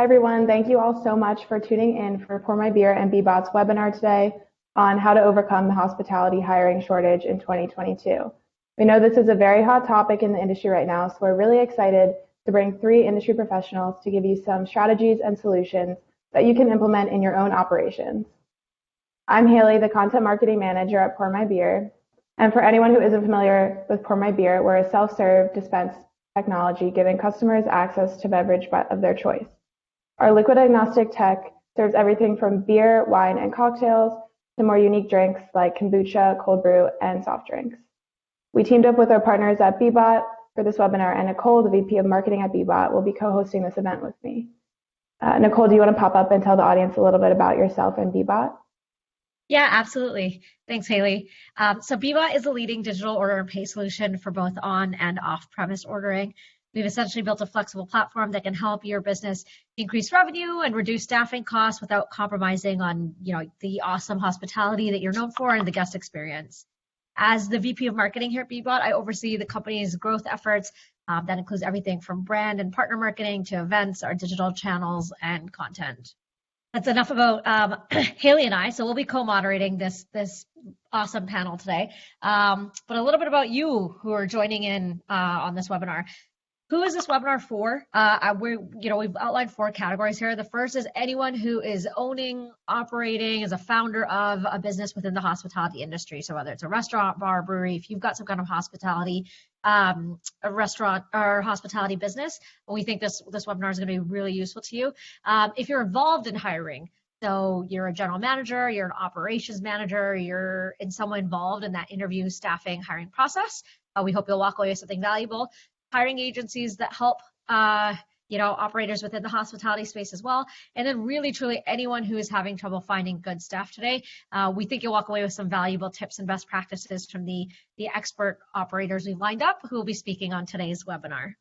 everyone. Thank you all so much for tuning in for PourMyBeer and Bbot's webinar today on how to overcome the hospitality hiring shortage in 2022. We know this is a very hot topic in the industry right now, so we're really excited to bring 3 industry professionals to give you some strategies and solutions that you can implement in your own operations. I'm Haley, the Content Marketing Manager at PourMyBeer. And for anyone who isn't familiar with PourMyBeer, we're a self-serve dispense technology giving customers access to beverage of their choice. Our liquid agnostic tech serves everything from beer, wine, and cocktails to more unique drinks like kombucha, cold brew, and soft drinks. We teamed up with our partners at Bbot for this webinar, and Nicole, the VP of Marketing at Bbot, will be co-hosting this event with me. Nicole, do you want to pop up and tell the audience a little bit about yourself and Bbot? Yeah, absolutely. Thanks, Haley. So Bbot is a leading digital order and pay solution for both on and off-premise ordering. We've essentially built a flexible platform that can help your business increase revenue and reduce staffing costs without compromising on, the awesome hospitality that you're known for and the guest experience. As the VP of Marketing here at Bbot, I oversee the company's growth efforts. That includes everything from brand and partner marketing to events, our digital channels, and content. That's enough about Haley and I. So we'll be co-moderating this awesome panel today. But a little bit about you who are joining in on this webinar. Who is this webinar for? We've outlined 4 categories here. The first is anyone who is owning, operating, is a founder of a business within the hospitality industry. So whether it's a restaurant, bar, brewery, if you've got some kind of hospitality, a restaurant or hospitality business, we think this webinar is going to be really useful to you. If you're involved in hiring, so you're a general manager, you're an operations manager, you're in someone involved in that interview, staffing, hiring process, we hope you'll walk away with something valuable. Hiring agencies that help operators within the hospitality space as well. And then really, truly anyone who is having trouble finding good staff today, we think you'll walk away with some valuable tips and best practices from the expert operators we've lined up who will be speaking on today's webinar.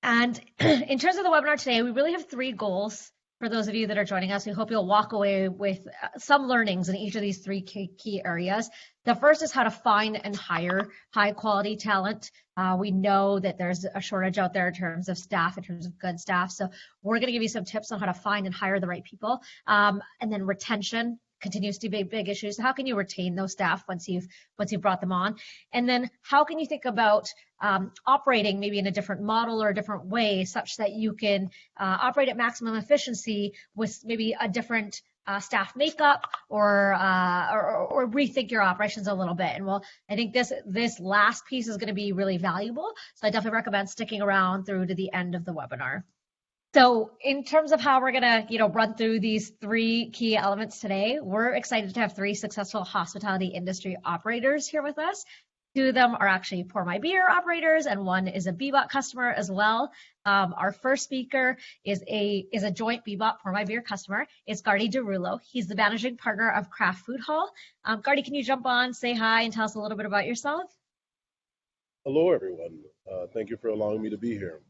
And in terms of the webinar today, we really have 3 goals for those of you that are joining us. We hope you'll walk away with some learnings in each of these 3 key areas. The first is how to find and hire high quality talent. We know that there's a shortage out there in terms of staff, in terms of good staff. So we're going to give you some tips on how to find and hire the right people. And then retention continues to be a big issue. So how can you retain those staff once you've brought them on? And then how can you think about operating maybe in a different model or a different way such that you can operate at maximum efficiency with maybe a different staff makeup or rethink your operations a little bit. And I think this last piece is going to be really valuable. So I definitely recommend sticking around through to the end of the webinar. So in terms of how we're going to, run through these 3 key elements today, we're excited to have 3 successful hospitality industry operators here with us. 2 of them are actually PourMyBeer operators, and 1 is a Bbot customer as well. Our first speaker is a joint Bbot PourMyBeer customer. It's Gardy Desrouleaux. He's the managing partner of Craft Food Hall. Gardy, can you jump on, say hi, and tell us a little bit about yourself? Hello, everyone. Thank you for allowing me to be here.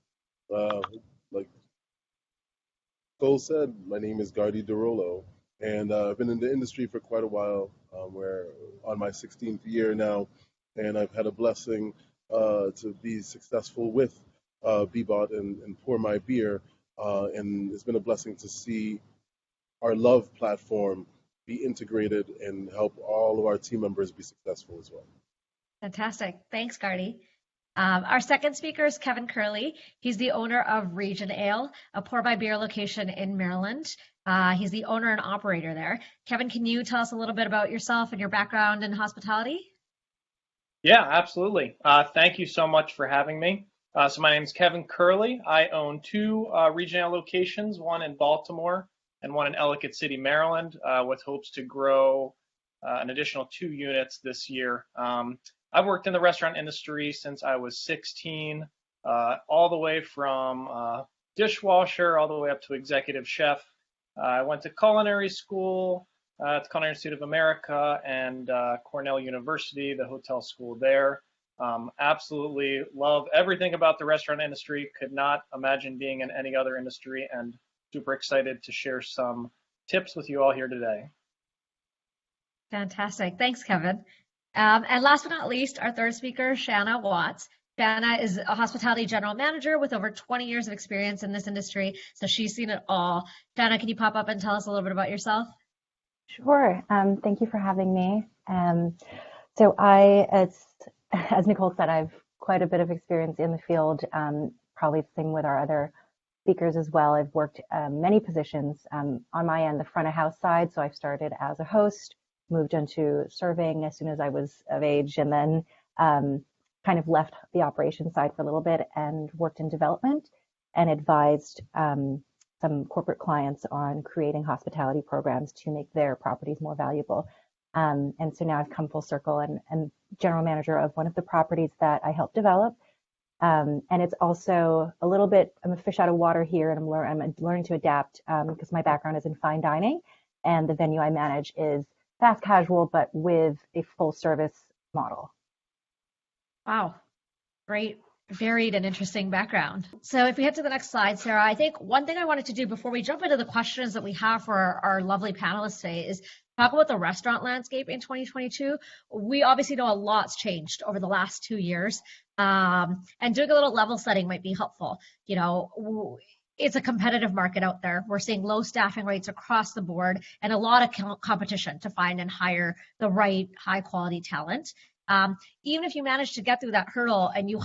Like Cole said, my name is Gardy Desrouleaux, and I've been in the industry for quite a while. We're on my 16th year now, and I've had a blessing to be successful with Bbot and PourMyBeer, and it's been a blessing to see our Love platform be integrated and help all of our team members be successful as well. Fantastic. Thanks, Gardy. Our second speaker is Kevin Curley. He's the owner of RegionAle, a PourMyBeer location in Maryland. He's the owner and operator there. Kevin, can you tell us a little bit about yourself and your background in hospitality? Yeah, absolutely. Thank you so much for having me. So my name is Kevin Curley. I own 2 RegionAle locations, 1 in Baltimore and 1 in Ellicott City, Maryland, with hopes to grow an additional 2 units this year. I've worked in the restaurant industry since I was 16, all the way from dishwasher all the way up to executive chef. I went to culinary school at the Culinary Institute of America and Cornell University, the hotel school there. Absolutely love everything about the restaurant industry. Could not imagine being in any other industry, and super excited to share some tips with you all here today. Fantastic. Thanks, Kevin. And last but not least, our third speaker, Shana Watts. Shana is a hospitality general manager with over 20 years of experience in this industry, so she's seen it all. Shana, can you pop up and tell us a little bit about yourself? Sure. Thank you for having me. As Nicole said, I've quite a bit of experience in the field, probably the same with our other speakers as well. I've worked many positions on my end, the front of house side. So I started as a host, moved into serving as soon as I was of age, and then kind of left the operations side for a little bit and worked in development and advised some corporate clients on creating hospitality programs to make their properties more valuable. And so now I've come full circle and general manager of one of the properties that I helped develop. And it's also a little bit, I'm a fish out of water here, and I'm learning to adapt because my background is in fine dining, and the venue I manage is fast casual, but with a full service model. Wow, great, varied and interesting background. So if we head to the next slide, Sarah, I think one thing I wanted to do before we jump into the questions that we have for our lovely panelists today is talk about the restaurant landscape in 2022. We obviously know a lot's changed over the last 2 years, and doing a little level setting might be helpful. You know, it's a competitive market out there. We're seeing low staffing rates across the board and a lot of competition to find and hire the right high quality talent. Even if you manage to get through that hurdle and you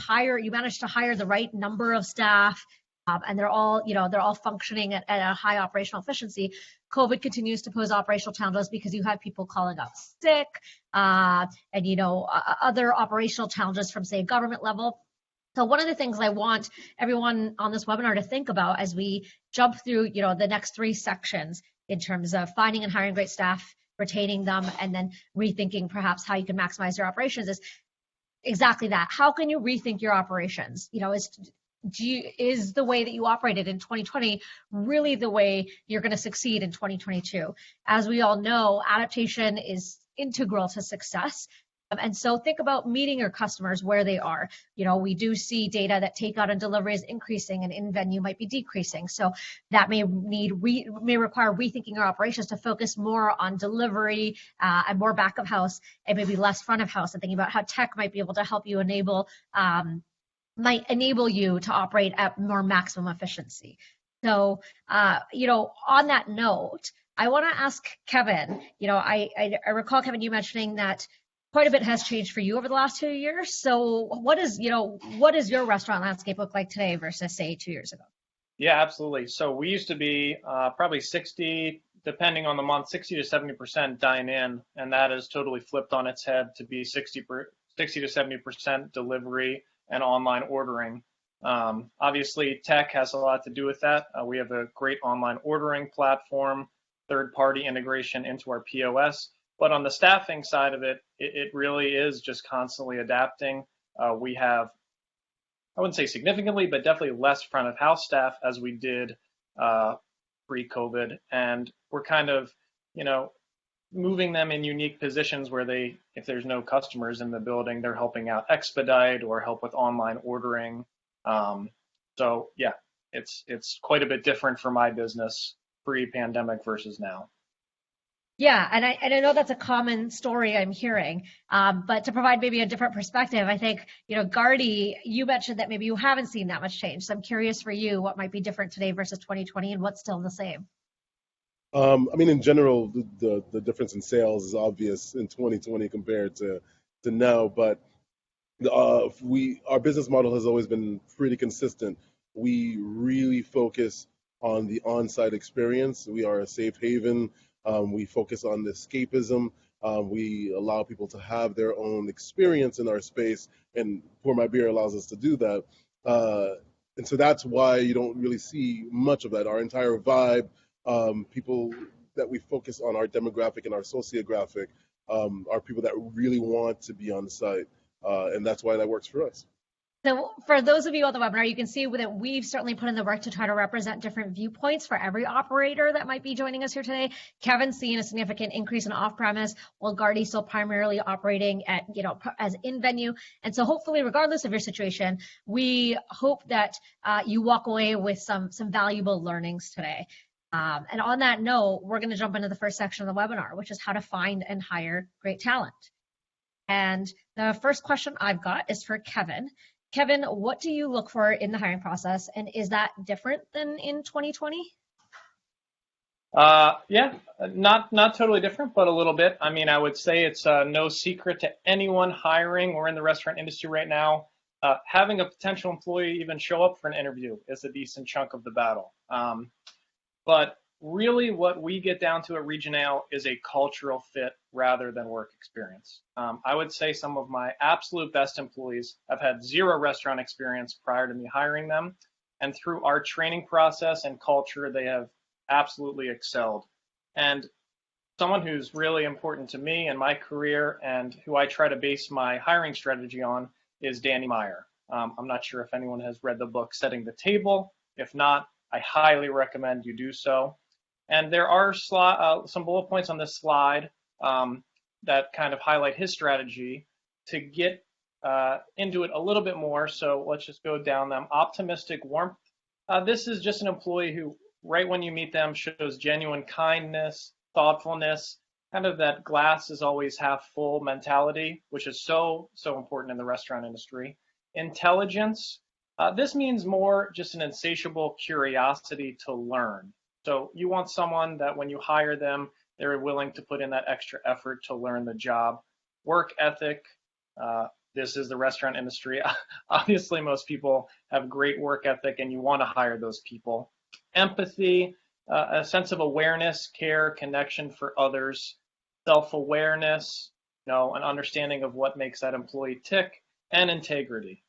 manage to hire the right number of staff, and they're all functioning at a high operational efficiency, COVID continues to pose operational challenges because you have people calling out sick, and other operational challenges from, say, government level. So one of the things I want everyone on this webinar to think about as we jump through, the next 3 sections in terms of finding and hiring great staff, retaining them, and then rethinking perhaps how you can maximize your operations is exactly that. How can you rethink your operations? Is the way that you operated in 2020 really the way you're going to succeed in 2022? As we all know, adaptation is integral to success. And so think about meeting your customers where they are. We do see data that takeout and delivery is increasing and in-venue might be decreasing. So that may require rethinking your operations to focus more on delivery and more back of house and maybe less front of house, and thinking about how tech might be able to help you might enable you to operate at more maximum efficiency. So, on that note, I want to ask Kevin, I recall, Kevin, you mentioning that quite a bit has changed for you over the last 2 years. So what does your restaurant landscape look like today versus, say, 2 years ago? Yeah, absolutely. So we used to be probably 60, depending on the month, 60 to 70% dine in, and that has totally flipped on its head to be 60 to 70% delivery and online ordering. Obviously, tech has a lot to do with that. We have a great online ordering platform, third-party integration into our POS. But on the staffing side of it, it really is just constantly adapting. We have, I wouldn't say significantly, but definitely less front of house staff as we did pre-COVID. And we're kind of, moving them in unique positions where if there's no customers in the building, they're helping out expedite or help with online ordering. So yeah, it's quite a bit different for my business pre-pandemic versus now. Yeah, and I know that's a common story I'm hearing, but to provide maybe a different perspective, I think, Gardy, you mentioned that maybe you haven't seen that much change. So I'm curious for you, what might be different today versus 2020 and what's still the same? In general, the difference in sales is obvious in 2020 compared to now, but our business model has always been pretty consistent. We really focus on the on-site experience. We are a safe haven. We focus on the escapism. We allow people to have their own experience in our space, and PourMyBeer allows us to do that. And so that's why you don't really see much of that. Our entire vibe, people that we focus on, our demographic and our sociographic, are people that really want to be on site, and that's why that works for us. So for those of you on the webinar, you can see that we've certainly put in the work to try to represent different viewpoints for every operator that might be joining us here today. Kevin's seeing a significant increase in off-premise, while Gardy's still primarily operating at, as in-venue. And so hopefully, regardless of your situation, we hope that you walk away with some valuable learnings today. And on that note, we're going to jump into the first section of the webinar, which is how to find and hire great talent. And the first question I've got is for Kevin. Kevin, what do you look for in the hiring process, and is that different than in 2020? Yeah, not totally different, but a little bit. I mean, I would say it's no secret to anyone hiring or in the restaurant industry right now. Having a potential employee even show up for an interview is a decent chunk of the battle. But really, what we get down to at RegionAle is a cultural fit rather than work experience. I would say some of my absolute best employees have had zero restaurant experience prior to me hiring them, and through our training process and culture, they have absolutely excelled. And someone who's really important to me and my career and who I try to base my hiring strategy on is Danny Meyer. I'm not sure if anyone has read the book Setting the Table. If not, I highly recommend you do so. And there are some bullet points on this slide that kind of highlight his strategy to get into it a little bit more. So let's just go down them. Optimistic warmth. This is just an employee who, right when you meet them, shows genuine kindness, thoughtfulness, kind of that glass is always half full mentality, which is so important in the restaurant industry. Intelligence. This means more just an insatiable curiosity to learn. So you want someone that when you hire them, they're willing to put in that extra effort to learn the job. Work ethic. This is the restaurant industry. Obviously, most people have great work ethic and you want to hire those people. Empathy, a sense of awareness, care, connection for others. Self-awareness, an understanding of what makes that employee tick. And integrity,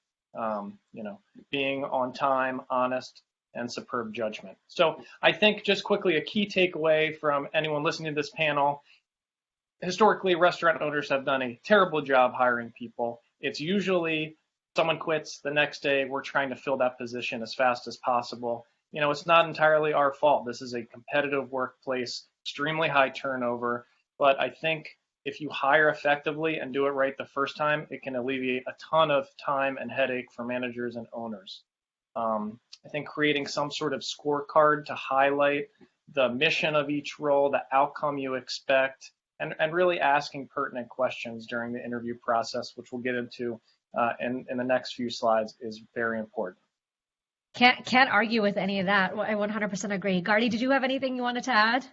being on time, honest, and superb judgment. So I think just quickly a key takeaway from anyone listening to this panel, historically restaurant owners have done a terrible job hiring people. It's usually someone quits, the next day we're trying to fill that position as fast as possible. It's not entirely our fault. This is a competitive workplace, extremely high turnover, but I think if you hire effectively and do it right the first time, it can alleviate a ton of time and headache for managers and owners. I think creating some sort of scorecard to highlight the mission of each role, the outcome you expect, and really asking pertinent questions during the interview process, which we'll get into in the next few slides, is very important. Can't argue with any of that. I 100% agree. Gardy, did you have anything you wanted to add?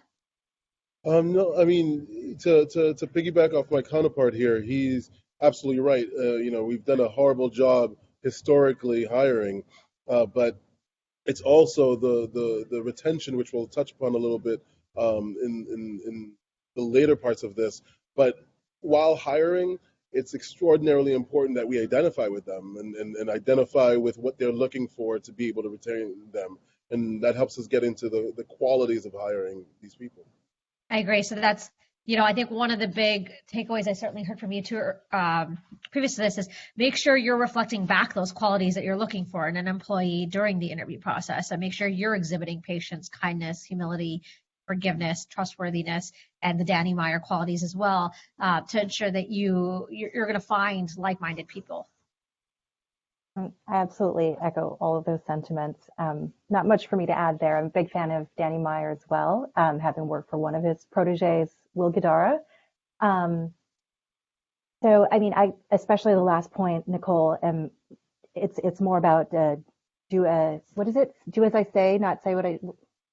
No, I mean, to piggyback off my counterpart here, he's absolutely right. We've done a horrible job historically hiring, but it's also the retention, which we'll touch upon a little bit in the later parts of this. But while hiring, it's extraordinarily important that we identify with them and identify with what they're looking for to be able to retain them. And that helps us get into the qualities of hiring these people. I agree. So that's, I think one of the big takeaways I certainly heard from you too, previous to this, is make sure you're reflecting back those qualities that you're looking for in an employee during the interview process, and make sure you're exhibiting patience, kindness, humility, forgiveness, trustworthiness, and the Danny Meyer qualities as well, to ensure that you're going to find like-minded people. I absolutely echo all of those sentiments. Not much for me to add there. I'm a big fan of Danny Meyer as well, having worked for one of his proteges, Will Guidara. So, I mean, especially the last point, Nicole, it's more about do as I say, not say what I.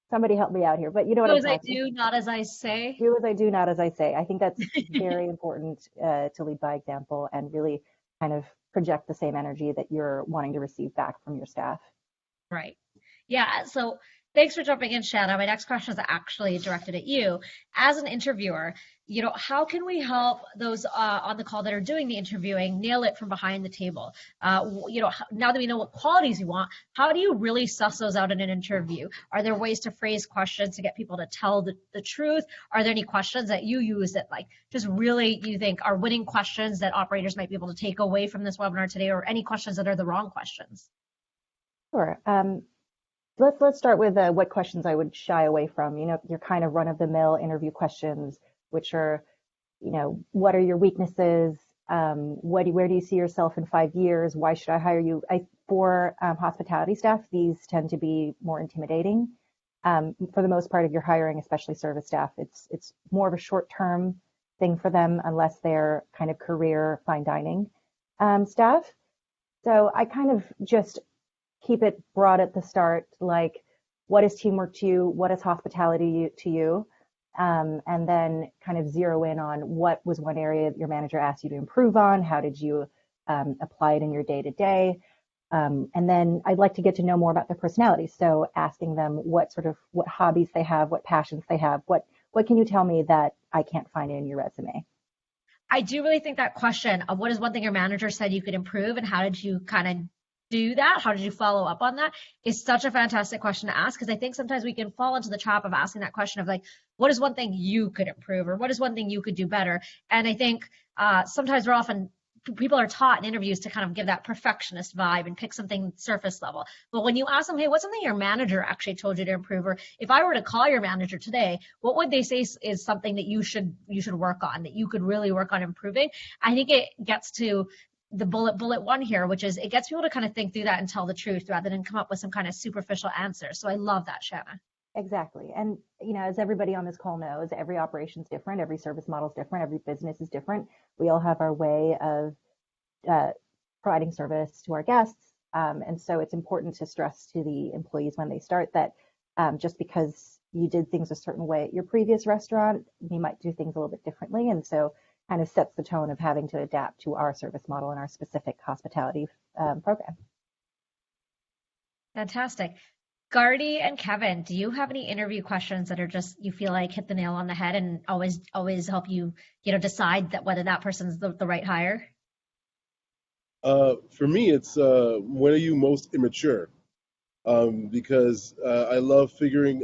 Somebody help me out here, but you know what I'm talking about. Do as I do, not as I say. Do as I do, not as I say. I think that's very important to lead by example and really kind of project the same energy that you're wanting to receive back from your staff. Right. Yeah. So thanks for jumping in, Shana. My next question is actually directed at you. As an interviewer, how can we help those on the call that are doing the interviewing nail it from behind the table? Now that we know what qualities you want, how do you really suss those out in an interview? Are there ways to phrase questions to get people to tell the truth? Are there any questions that you use that just really you think are winning questions that operators might be able to take away from this webinar today, or any questions that are the wrong questions? Sure. Let's start with what questions I would shy away from. Your kind of run-of-the-mill interview questions, which are, what are your weaknesses? Where do you see yourself in 5 years? Why should I hire you? For hospitality staff, these tend to be more intimidating. For the most part, if you're hiring, especially service staff, it's more of a short-term thing for them, unless they're kind of career fine dining staff. So I kind of just keep it broad at the start, like what is teamwork to you? What is hospitality to you? And then kind of zero in on what was one area that your manager asked you to improve on? How did you apply it in your day to day? And then I'd like to get to know more about their personalities. So asking them what hobbies they have, what passions they have, what can you tell me that I can't find in your resume? I do really think that question of what is one thing your manager said you could improve and how did you kind of do that? How did you follow up on that? Is such a fantastic question to ask, because I think sometimes we can fall into the trap of asking that question of like, what is one thing you could improve or what is one thing you could do better? And I think sometimes people are taught in interviews to kind of give that perfectionist vibe and pick something surface level. But when you ask them, hey, what's something your manager actually told you to improve? Or if I were to call your manager today, what would they say is something that you should work on, that you could really work on improving? I think it gets to the bullet one here, which is it gets people to kind of think through that and tell the truth rather than come up with some kind of superficial answer. So I love that, Shana. Exactly. And, as everybody on this call knows, every operation is different. Every service model is different. Every business is different. We all have our way of providing service to our guests. And so it's important to stress to the employees when they start that just because you did things a certain way at your previous restaurant, we might do things a little bit differently. And so kind of sets the tone of having to adapt to our service model and our specific hospitality program. Fantastic. Gardy and Kevin, do you have any interview questions that are just you feel like hit the nail on the head and always help you decide that whether that person's the right hire? For me, it's when are you most immature? Because I love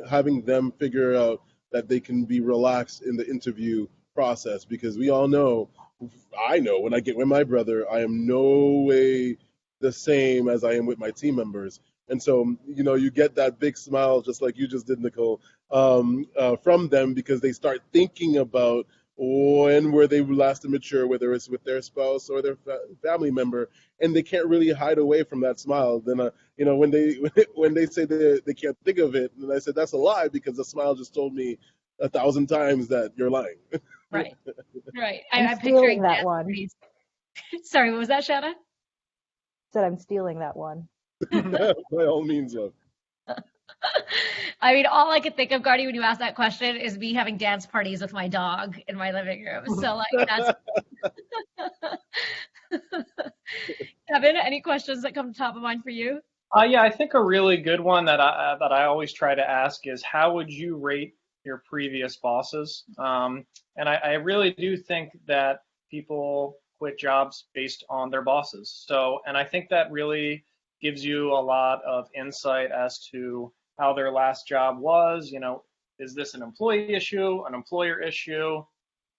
having them figure out that they can be relaxed in the interview process, because I know when I get with my brother, I am no way the same as I am with my team members. And so, you get that big smile, just like you just did, Nicole, from them, because they start thinking about when were they last immature, whether it's with their spouse or their family member, and they can't really hide away from that smile. Then, when they say they can't think of it, and I said that's a lie, because the smile just told me 1,000 times that you're lying. Right. I'm picturing that one. Sorry, what was that, Shana? Said I'm stealing that one. By all means, love. I mean, all I could think of, Gardy, when you asked that question is me having dance parties with my dog in my living room. So, that's... Kevin, any questions that come to top of mind for you? Yeah, I think a really good one that I always try to ask is, how would you rate your previous bosses? And I really do think that people quit jobs based on their bosses. So, and I think that really gives you a lot of insight as to how their last job was. Is this an employee issue, an employer issue?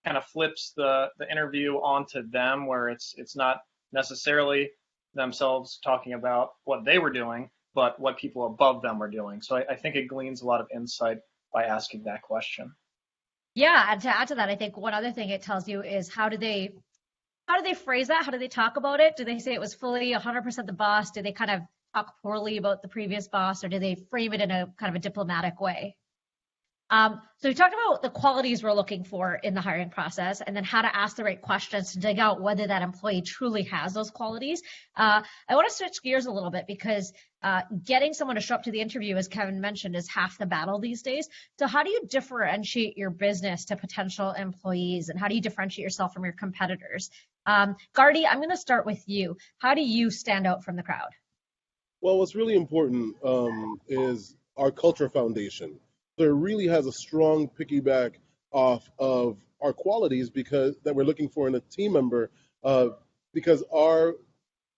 Kind of flips the interview onto them, where it's not necessarily themselves talking about what they were doing, but what people above them were doing. So I think it gleans a lot of insight by asking that question. Yeah, and to add to that, I think one other thing it tells you is how do they phrase that? How do they talk about it? Do they say it was fully 100% the boss? Do they kind of talk poorly about the previous boss, or do they frame it in a kind of a diplomatic way? So we talked about the qualities we're looking for in the hiring process, and then how to ask the right questions to dig out whether that employee truly has those qualities. I want to switch gears a little bit, because getting someone to show up to the interview, as Kevin mentioned, is half the battle these days. So how do you differentiate your business to potential employees, and how do you differentiate yourself from your competitors? Gardy, I'm going to start with you. How do you stand out from the crowd? Well, what's really important is our culture foundation. So it really has a strong piggyback off of our qualities that we're looking for in a team member, because our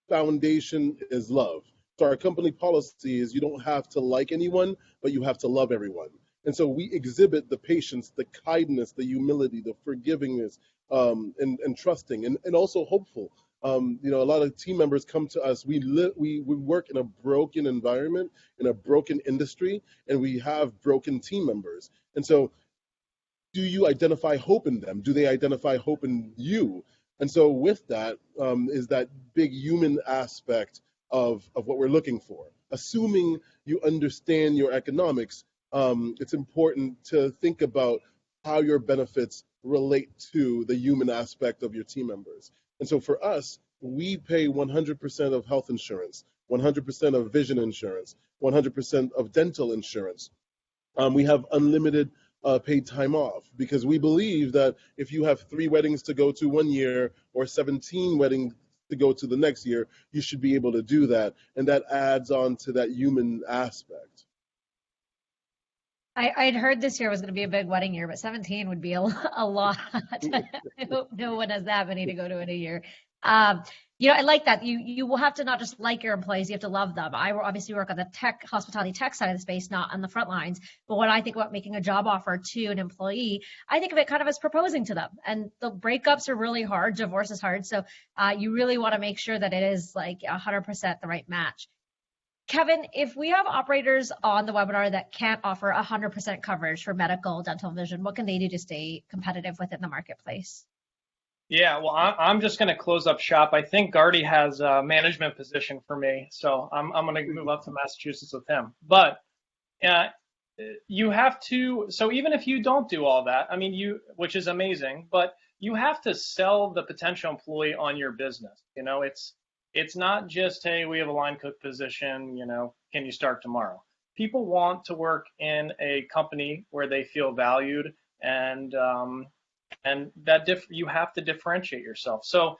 foundation is love. So our company policy is you don't have to like anyone, but you have to love everyone. And so we exhibit the patience, the kindness, the humility, the forgivingness, and trusting, and also hopeful. A lot of team members come to us. We work in a broken environment, in a broken industry, and we have broken team members. And so, do you identify hope in them? Do they identify hope in you? And so, with that is that big human aspect of what we're looking for. Assuming you understand your economics, it's important to think about how your benefits relate to the human aspect of your team members. And so for us, we pay 100% of health insurance, 100% of vision insurance, 100% of dental insurance. We have unlimited paid time off because we believe that if you have 3 weddings to go to one year or 17 weddings to go to the next year, you should be able to do that. And that adds on to that human aspect. I'd heard this year was going to be a big wedding year, but 17 would be a lot. I hope no one has that many to go to in a year. I like that. You will have to not just like your employees, you have to love them. I obviously work on the hospitality tech side of the space, not on the front lines. But when I think about making a job offer to an employee, I think of it kind of as proposing to them. And the breakups are really hard. Divorce is hard. So you really want to make sure that it is like 100% the right match. Kevin, if we have operators on the webinar that can't offer 100% coverage for medical, dental, vision, what can they do to stay competitive within the marketplace? Yeah, well, I'm just going to close up shop. I think Gardy has a management position for me, so I'm going to move up to Massachusetts with him. But you have to, so even if you don't do all that, I mean, which is amazing, but you have to sell the potential employee on your business. It's not just, hey, we have a line cook position, can you start tomorrow? People want to work in a company where they feel valued, and that you have to differentiate yourself. So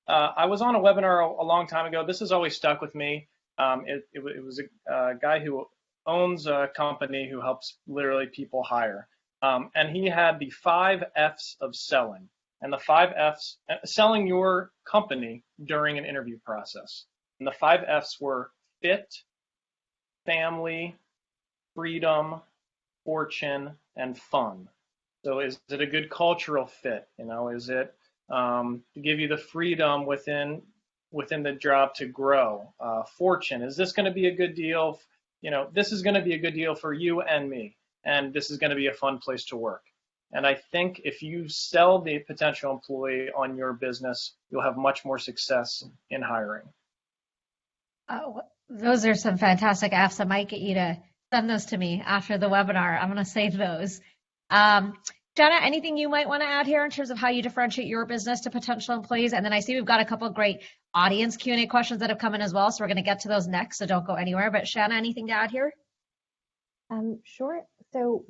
I was on a webinar a long time ago. This has always stuck with me. It was a guy who owns a company who helps literally people hire. And he had the 5 F's of selling. And the 5 F's, selling your company during an interview process. And the 5 F's were fit, family, freedom, fortune, and fun. So is it a good cultural fit? Is it to give you the freedom within the job to grow? Fortune, is this going to be a good deal? This is going to be a good deal for you and me. And this is going to be a fun place to work. And I think if you sell the potential employee on your business, you'll have much more success in hiring. Oh, those are some fantastic apps. I might get you to send those to me after the webinar. I'm going to save those. Shana, anything you might want to add here in terms of how you differentiate your business to potential employees? And then I see we've got a couple of great audience Q&A questions that have come in as well. So we're going to get to those next, so don't go anywhere. But Shana, anything to add here? Sure. So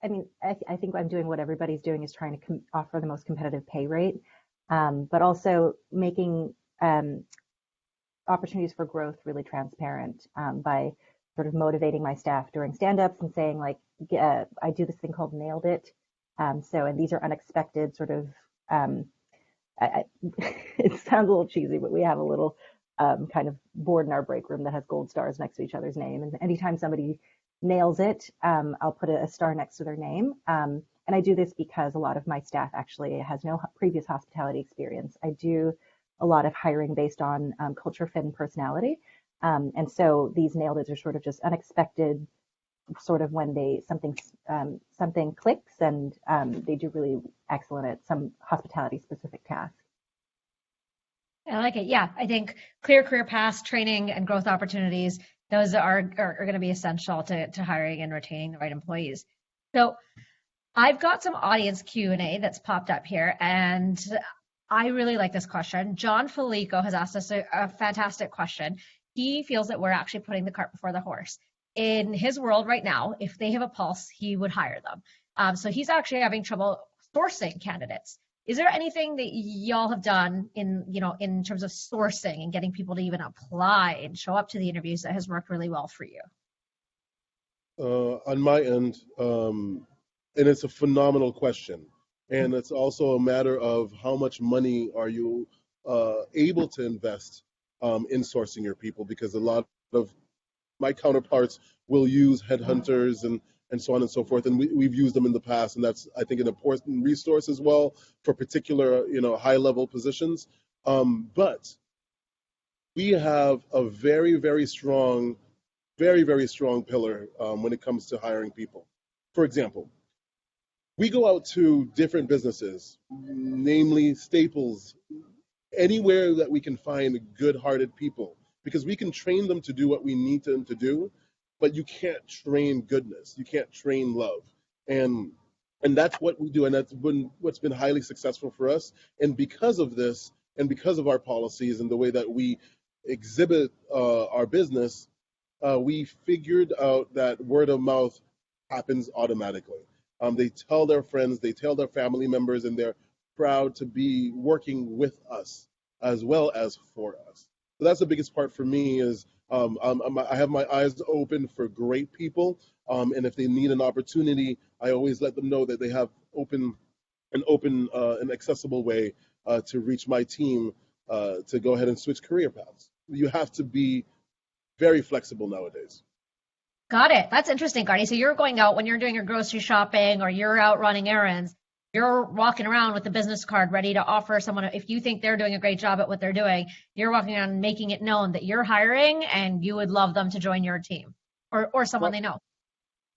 I think I'm doing what everybody's doing, is trying to offer the most competitive pay rate, but also making opportunities for growth really transparent by sort of motivating my staff during stand-ups and saying, like, I do this thing called Nailed It. And these are unexpected sort of, it sounds a little cheesy, but we have a little kind of board in our break room that has gold stars next to each other's name. And anytime somebody nails it, I'll put a star next to their name. And I do this because a lot of my staff actually has no previous hospitality experience. I do a lot of hiring based on culture fit and personality. And so these Nailed It's are sort of just unexpected, sort of when something clicks, and they do really excellent at some hospitality specific tasks. I like it. Yeah, I think clear career paths, training, and growth opportunities, those are going to be essential to hiring and retaining the right employees. So I've got some audience Q&A that's popped up here, and I really like this question. John Felico has asked us a fantastic question. He feels that we're actually putting the cart before the horse. In his world right now, if they have a pulse, he would hire them. So he's actually having trouble sourcing candidates. Is there anything that y'all have done in terms of sourcing and getting people to even apply and show up to the interviews that has worked really well for you? On my end, and it's a phenomenal question. And it's also a matter of how much money are you able to invest in sourcing your people, because a lot of my counterparts will use headhunters and so on and so forth, and we've used them in the past, and that's, I think, an important resource as well for particular, high-level positions. But we have a very, very strong pillar when it comes to hiring people. For example, we go out to different businesses, namely Staples, anywhere that we can find good-hearted people, because we can train them to do what we need them to do, but you can't train goodness. You can't train love. And that's what we do, and that's what's been highly successful for us. And because of this, And because of our policies and the way that we exhibit our business, we figured out that word of mouth happens automatically. They tell their friends, they tell their family members, and they're proud to be working with us as well as for us. So that's the biggest part for me is I have my eyes open for great people, and if they need an opportunity, I always let them know that they have an accessible way to reach my team to go ahead and switch career paths. You have to be very flexible nowadays. Got it. That's interesting, Gardy. So you're going out when you're doing your grocery shopping or you're out running errands, you're walking around with a business card ready to offer someone, if you think they're doing a great job at what they're doing, you're walking around making it known that you're hiring and you would love them to join your team or someone they know.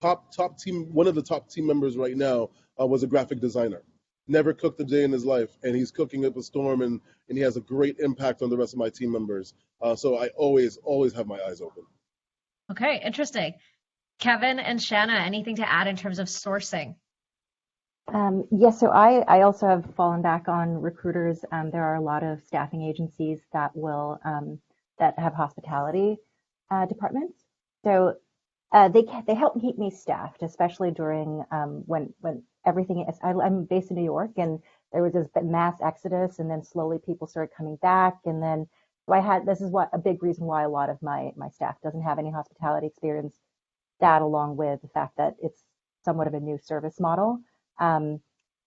Top team, one of the top team members right now was a graphic designer. Never cooked a day in his life, and he's cooking up a storm, and he has a great impact on the rest of my team members. So I always have my eyes open. Okay, interesting. Kevin and Shana, anything to add in terms of sourcing? Yes, so I also have fallen back on recruiters. There are a lot of staffing agencies that will that have hospitality departments. So they help keep me staffed, especially during when everything is. I'm based in New York, and there was this mass exodus, and then slowly people started coming back, and then so this is a big reason why a lot of my staff doesn't have any hospitality experience. That along with the fact that it's somewhat of a new service model.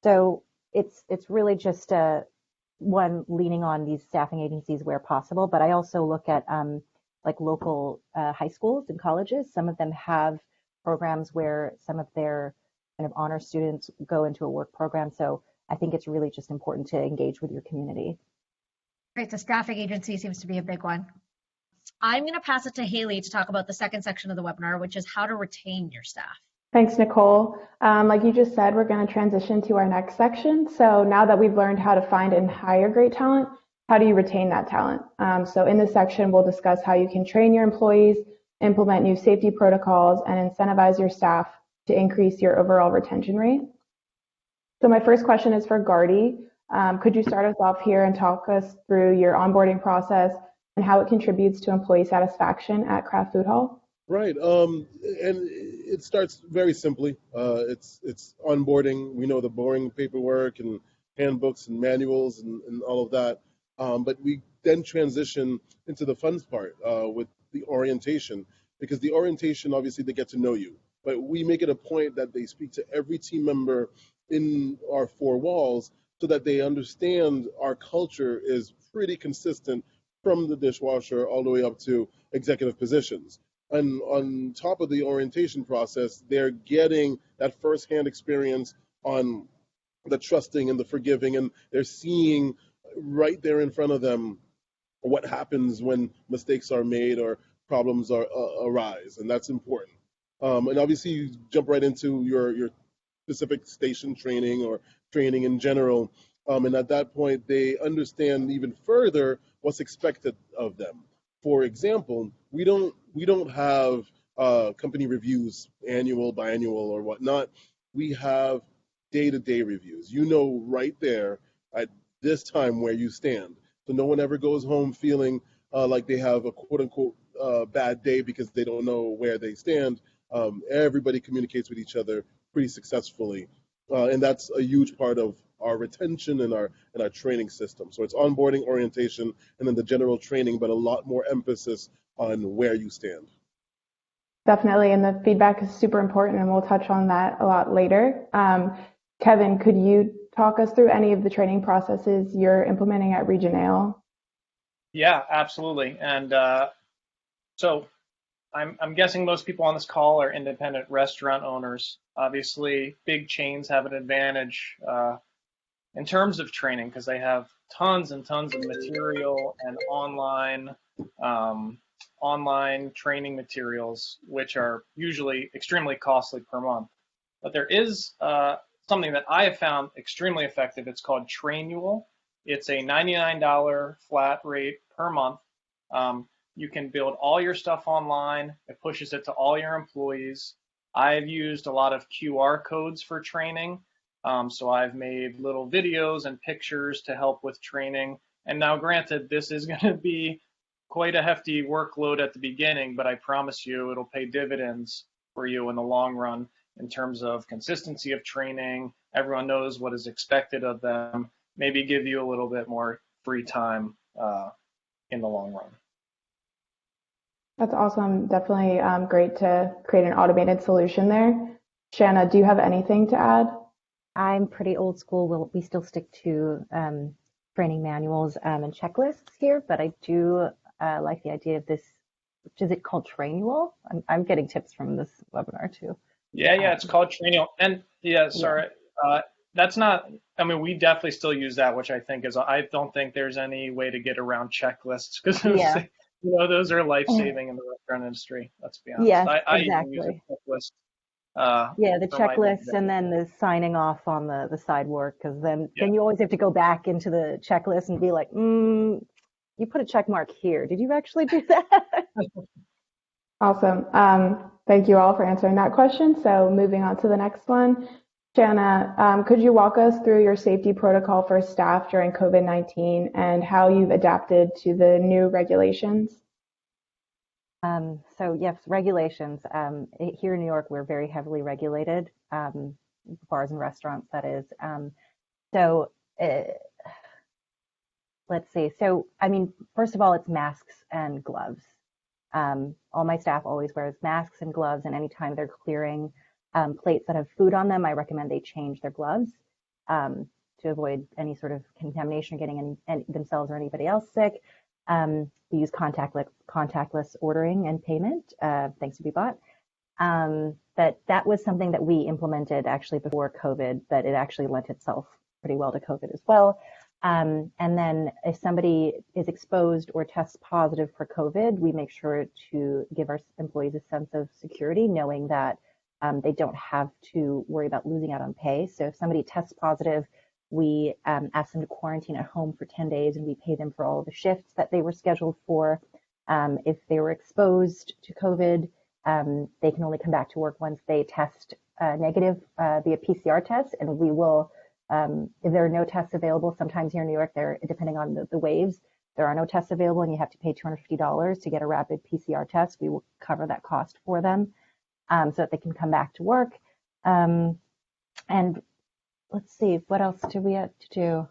So it's really just one leaning on these staffing agencies where possible, but I also look at like local high schools and colleges. Some of them have programs where some of their kind of honor students go into a work program. So I think it's really just important to engage with your community. Great. The staffing agency seems to be a big one. I'm going to pass it to Haley to talk about the second section of the webinar, which is how to retain your staff. Thanks, Nicole. Like you just said, we're going to transition to our next section. So now that we've learned how to find and hire great talent, how do you retain that talent? So in this section, we'll discuss how you can train your employees, implement new safety protocols, and incentivize your staff to increase your overall retention rate. So my first question is for Gardy. Could you start us off here and talk us through your onboarding process and how it contributes to employee satisfaction at Craft Food Hall? Right, and it starts very simply. It's onboarding. We know the boring paperwork and handbooks and manuals and all of that, but we then transition into the fun part with the orientation, because the orientation, obviously, they get to know you, but we make it a point that they speak to every team member in our four walls so that they understand our culture is pretty consistent from the dishwasher all the way up to executive positions. And on top of the orientation process, they're getting that firsthand experience on the trusting and the forgiving, and they're seeing right there in front of them what happens when mistakes are made or problems arise, and that's important. And obviously, you jump right into your specific station training or training in general, and at that point, they understand even further what's expected of them. For example, we don't have company reviews, annual, biannual, or whatnot. We have day-to-day reviews. You know right there at this time where you stand. So no one ever goes home feeling like they have a quote-unquote bad day because they don't know where they stand. Everybody communicates with each other pretty successfully, and that's a huge part of our retention and our training system. So it's onboarding, orientation, and then the general training, but a lot more emphasis on where you stand. Definitely, and the feedback is super important, and we'll touch on that a lot later. Kevin, could you talk us through any of the training processes you're implementing at RegionAle? Yeah, absolutely. And so I'm guessing most people on this call are independent restaurant owners. Obviously, big chains have an advantage in terms of training because they have tons and tons of material and online training materials, which are usually extremely costly per month. But there is something that I have found extremely effective. It's called RegionAle. It's a $99 flat rate per month. You can build all your stuff online. It pushes it to all your employees. I've used a lot of QR codes for training. So I've made little videos and pictures to help with training, And now, granted, this is going to be quite a hefty workload at the beginning, but I promise you it'll pay dividends for you in the long run in terms of consistency of training. Everyone knows what is expected of them. Maybe give you a little bit more free time in the long run. That's awesome. Definitely great to create an automated solution there. Shana, do you have anything to add? I'm pretty old school. We still stick to training manuals and checklists here, but I do like the idea of this, which is it called RegionAle? I'm getting tips from this webinar too. Yeah, it's called RegionAle. And sorry, that's not, I mean, we definitely still use that, which I think is, I don't think there's any way to get around checklists because those are life-saving in the restaurant industry, let's be honest. Yes, I exactly. use a checklist. The checklist and then the signing off on the side work, because then you always have to go back into the checklist and be like, you put a check mark here. Did you actually do that? Awesome. Thank you all for answering that question. So moving on to the next one. Shana, could you walk us through your safety protocol for staff during COVID-19 and how you've adapted to the new regulations? So yes, regulations. Here in New York, we're very heavily regulated, bars and restaurants, that is. Let's see. So, I mean, first of all, it's masks and gloves. All my staff always wears masks and gloves, and anytime they're clearing plates that have food on them, I recommend they change their gloves to avoid any sort of contamination or getting any themselves or anybody else sick. We use contactless ordering and payment, thanks to Bbot. But that was something that we implemented actually before COVID, but it actually lent itself pretty well to COVID as well. And then if somebody is exposed or tests positive for COVID, we make sure to give our employees a sense of security, knowing that they don't have to worry about losing out on pay. So if somebody tests positive, we ask them to quarantine at home for 10 days and we pay them for all of the shifts that they were scheduled for. If they were exposed to COVID, they can only come back to work once they test negative via PCR test, and we will, if there are no tests available, sometimes here in New York, depending on the waves, there are no tests available and you have to pay $250 to get a rapid PCR test. We will cover that cost for them so that they can come back to work. And let's see, what else do we have to do?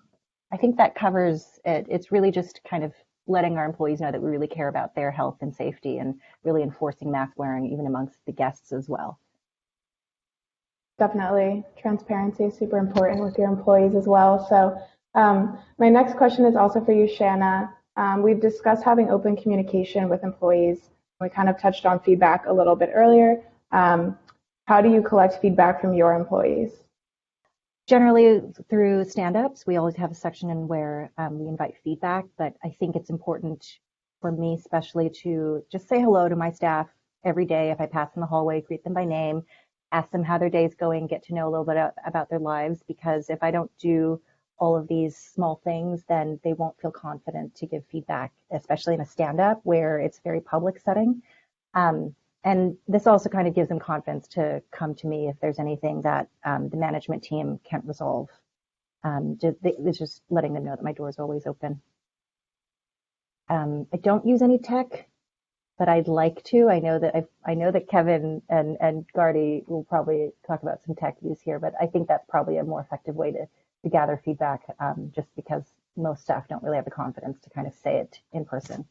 I think that covers it. It's really just kind of letting our employees know that we really care about their health and safety and really enforcing mask wearing even amongst the guests as well. Definitely. Transparency is super important with your employees as well. So my next question is also for you, Shana. We've discussed having open communication with employees. We kind of touched on feedback a little bit earlier. How do you collect feedback from your employees? Generally through stand-ups. We always have a section in where we invite feedback, but I think it's important for me especially to just say hello to my staff every day. If I pass in the hallway, greet them by name, ask them how their day's going, get to know a little bit about their lives, because if I don't do all of these small things, then they won't feel confident to give feedback, especially in a stand-up where it's a very public setting. And this also kind of gives them confidence to come to me if there's anything that the management team can't resolve. It's just letting them know that my doors are always open. I don't use any tech, but I'd like to. I know that Kevin and Gardy will probably talk about some tech use here, but I think that's probably a more effective way to gather feedback, just because most staff don't really have the confidence to kind of say it in person.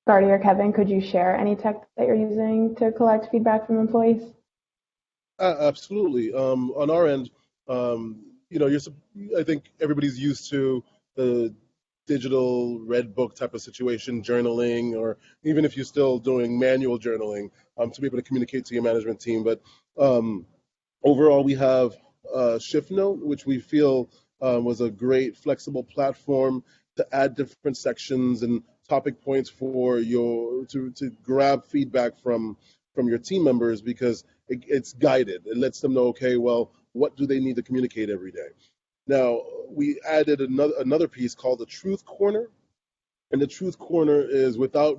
Gardy or Kevin, could you share any tech that you're using to collect feedback from employees? Absolutely. On our end, I think everybody's used to the digital red book type of situation, journaling, or even if you're still doing manual journaling, to be able to communicate to your management team. But overall, we have ShiftNote, which we feel was a great flexible platform to add different sections and topic points for to grab feedback from your team members, because it's guided. It lets them know, okay, well, what do they need to communicate every day? Now, we added another piece called the Truth Corner, and the Truth Corner is without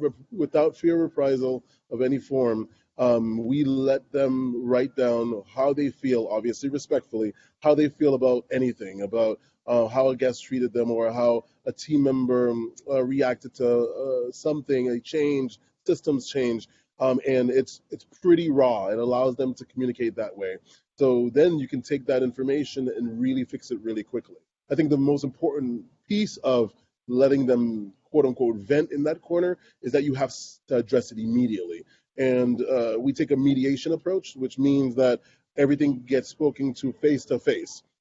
fear of reprisal of any form. We let them write down how they feel, obviously respectfully, how they feel about anything, about how a guest treated them or how a team member reacted to something, a change, systems change. And it's pretty raw. It allows them to communicate that way. So then you can take that information and really fix it really quickly. I think the most important piece of letting them quote unquote vent in that corner is that you have to address it immediately. And we take a mediation approach, which means that everything gets spoken to face.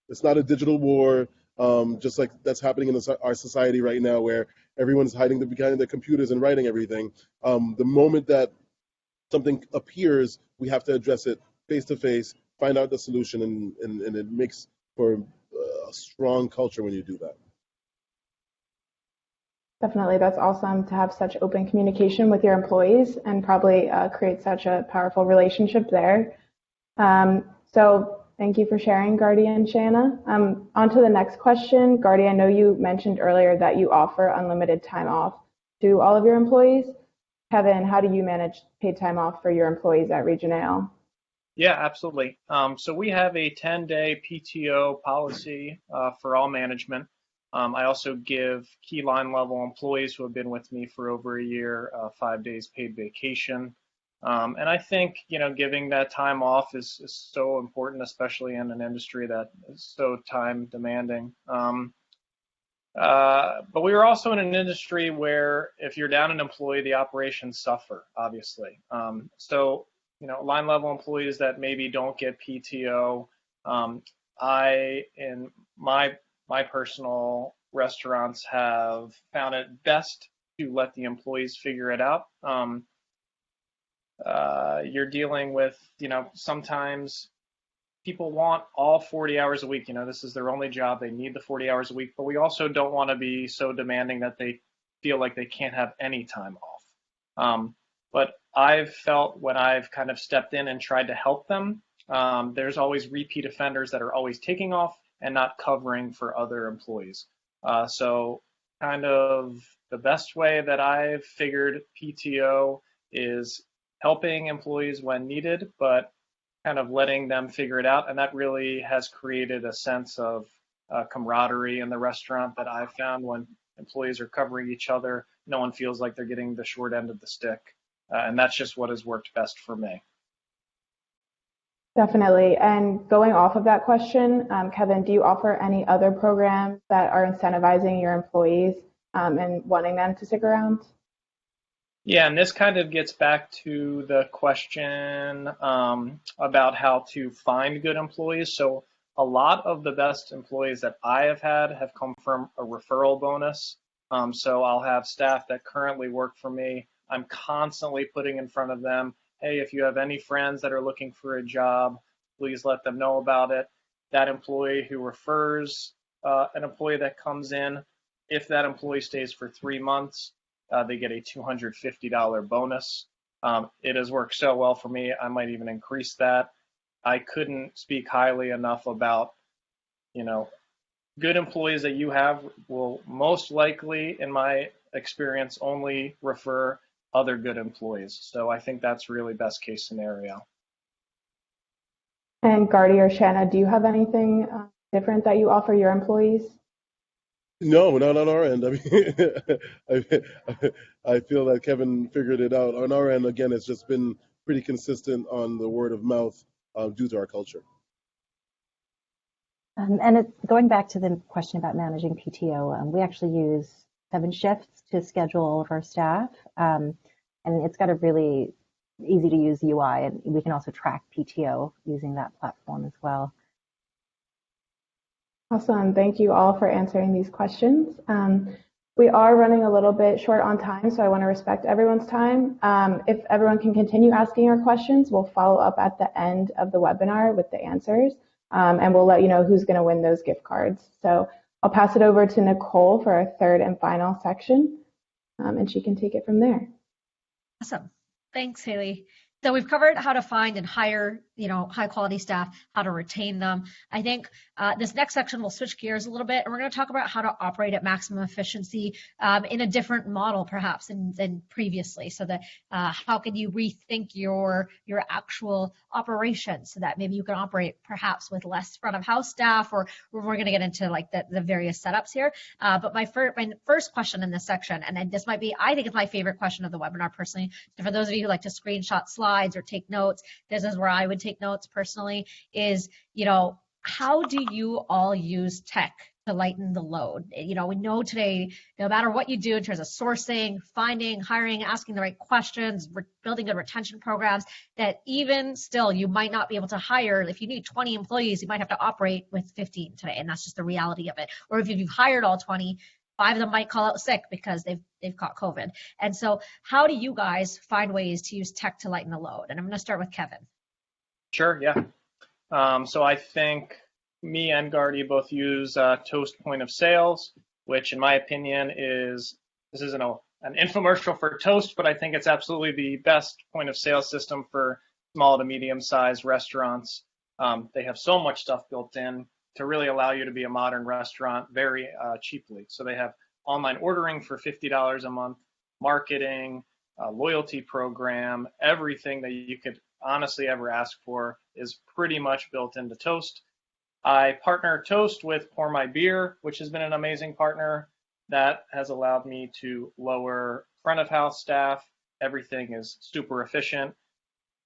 It's not a digital war, just like that's happening in our society right now, where everyone's hiding behind their computers and writing everything. The moment that something appears, we have to address it face to face, find out the solution, and it makes for a strong culture when you do that. Definitely, that's awesome to have such open communication with your employees and probably create such a powerful relationship there. So thank you for sharing, Gardy and Shana. On to the next question. Gardy, I know you mentioned earlier that you offer unlimited time off to all of your employees. Kevin, how do you manage paid time off for your employees at RegionAle? Yeah, absolutely. So we have a 10-day PTO policy for all management. I also give key line level employees who have been with me for over a year 5 days paid vacation. And I think, giving that time off is so important, especially in an industry that is so time demanding. But we are also in an industry where if you're down an employee, the operations suffer, obviously. So, line level employees that maybe don't get PTO, in my personal restaurants have found it best to let the employees figure it out. You're dealing with, sometimes people want all 40 hours a week. This is their only job. They need the 40 hours a week, but we also don't want to be so demanding that they feel like they can't have any time off. But I've felt when I've kind of stepped in and tried to help them, there's always repeat offenders that are always taking off and not covering for other employees. So kind of the best way that I've figured PTO is helping employees when needed, but kind of letting them figure it out. And that really has created a sense of camaraderie in the restaurant that I've found. When employees are covering each other, no one feels like they're getting the short end of the stick. And that's just what has worked best for me. Definitely. And going off of that question, Kevin, do you offer any other programs that are incentivizing your employees and wanting them to stick around? Yeah, and this kind of gets back to the question about how to find good employees. So a lot of the best employees that I have had have come from a referral bonus. So I'll have staff that currently work for me. I'm constantly putting in front of them, hey, if you have any friends that are looking for a job, please let them know about it. That employee who refers an employee that comes in, if that employee stays for 3 months, they get a $250 bonus. It has worked so well for me, I might even increase that. I couldn't speak highly enough about, good employees that you have will most likely, in my experience, only refer other good employees. So I think that's really best case scenario. And Gardy or Shana, do you have anything different that you offer your employees? No, not on our end. I mean, I feel that Kevin figured it out. On our end, again, it's just been pretty consistent on the word of mouth due to our culture. And it's going back to the question about managing PTO. We actually use 7 shifts to schedule all of our staff. And it's got a really easy to use UI, and we can also track PTO using that platform as well. Awesome. Thank you all for answering these questions. We are running a little bit short on time, so I want to respect everyone's time. If everyone can continue asking your questions, we'll follow up at the end of the webinar with the answers, and we'll let you know who's going to win those gift cards. So I'll pass it over to Nicole for our third and final section, and she can take it from there. Awesome. Thanks, Haley. So we've covered how to find and hire, high quality staff, how to retain them. I think this next section will switch gears a little bit, and we're going to talk about how to operate at maximum efficiency in a different model, perhaps, than previously. So that how can you rethink your actual operations so that maybe you can operate perhaps with less front of house staff, or we're going to get into like the various setups here. But my first question in this section, and this might be, I think it's my favorite question of the webinar personally. So for those of you who like to screenshot slides or take notes, this is where I would take notes personally, is, how do you all use tech to lighten the load? We know today, no matter what you do in terms of sourcing, finding, hiring, asking the right questions, building good retention programs, that even still, you might not be able to hire. If you need 20 employees, you might have to operate with 15 today, and that's just the reality of it. Or if you've hired all 20, 5 of them might call out sick because they've caught COVID. And so how do you guys find ways to use tech to lighten the load? And I'm going to start with Kevin. Sure, yeah. So I think me and Gardy both use Toast point of sales, which in my opinion this isn't an infomercial for Toast, but I think it's absolutely the best point of sale system for small to medium-sized restaurants. They have so much stuff built in to really allow you to be a modern restaurant very cheaply. So they have online ordering for $50 a month, marketing, loyalty program, everything that you could honestly ever ask for is pretty much built into Toast. I partner Toast with PourMyBeer, which has been an amazing partner. That has allowed me to lower front of house staff. Everything is super efficient.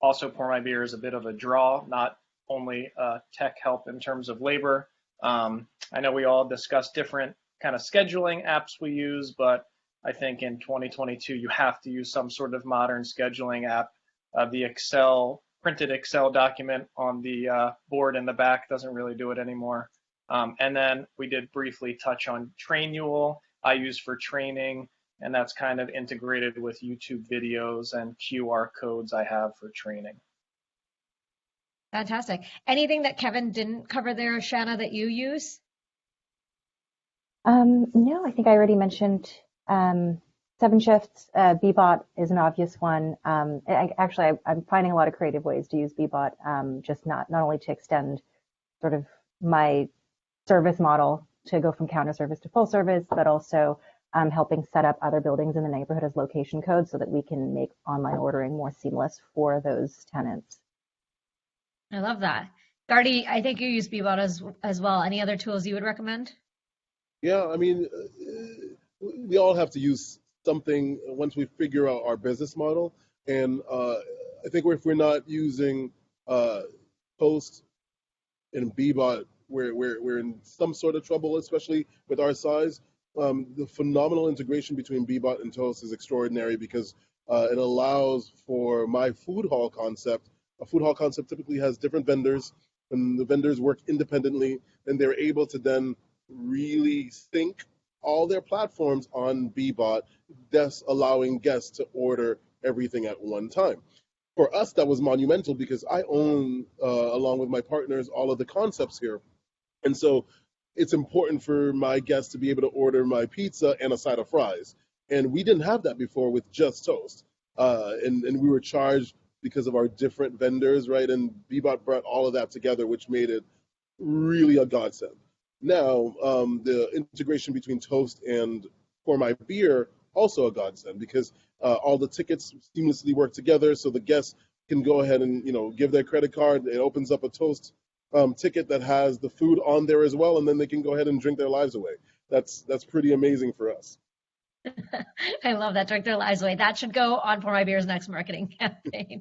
Also, PourMyBeer is a bit of a draw, not only tech help in terms of labor. I know we all discussed different kind of scheduling apps we use, but I think in 2022, you have to use some sort of modern scheduling app. The printed Excel document on the board in the back doesn't really do it anymore. And then we did briefly touch on RegionAle, I use for training, and that's kind of integrated with YouTube videos and QR codes I have for training. Fantastic. Anything that Kevin didn't cover there, Shana, that you use? No, I think I already mentioned 7 shifts. Bbot is an obvious one. I'm finding a lot of creative ways to use Bbot, just not only to extend sort of my service model to go from counter service to full service, but also helping set up other buildings in the neighborhood as location codes so that we can make online ordering more seamless for those tenants. I love that. Gardy, I think you use Bbot as well. Any other tools you would recommend? Yeah, I mean, we all have to use something once we figure out our business model. And I think if we're not using Toast and Bbot, we're in some sort of trouble, especially with our size. The phenomenal integration between Bbot and Toast is extraordinary because it allows for my food hall concept. A food hall concept typically has different vendors, and the vendors work independently, and they're able to then really sync all their platforms on Bbot, thus allowing guests to order everything at one time. For us, that was monumental because I own, along with my partners, all of the concepts here. And so it's important for my guests to be able to order my pizza and a side of fries. And we didn't have that before with just Toast. And we were charged because of our different vendors, right? And Bbot brought all of that together, which made it really a godsend. Now, the integration between Toast and PourMyBeer, also a godsend because all the tickets seamlessly work together, so the guests can go ahead and give their credit card. It opens up a Toast ticket that has the food on there as well, and then they can go ahead and drink their lives away. That's pretty amazing for us. I love that, drink their lives away. That should go on PourMyBeer's next marketing campaign.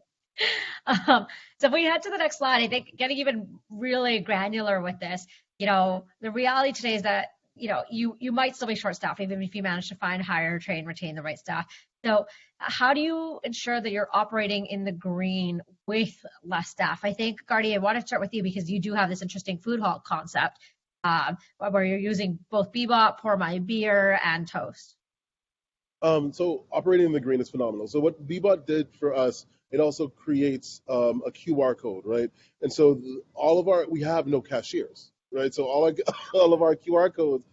So if we head to the next slide, I think getting even really granular with this, the reality today is that, you might still be short staffed even if you manage to find, hire, train, retain the right staff. So how do you ensure that you're operating in the green with less staff? I think, Gardy, I want to start with you because you do have this interesting food hall concept where you're using both Bbot, PourMyBeer, and Toast. So operating in the green is phenomenal. So what Bbot did for us, it also creates a QR code, right? And so we have no cashiers, right? So all of our QR codes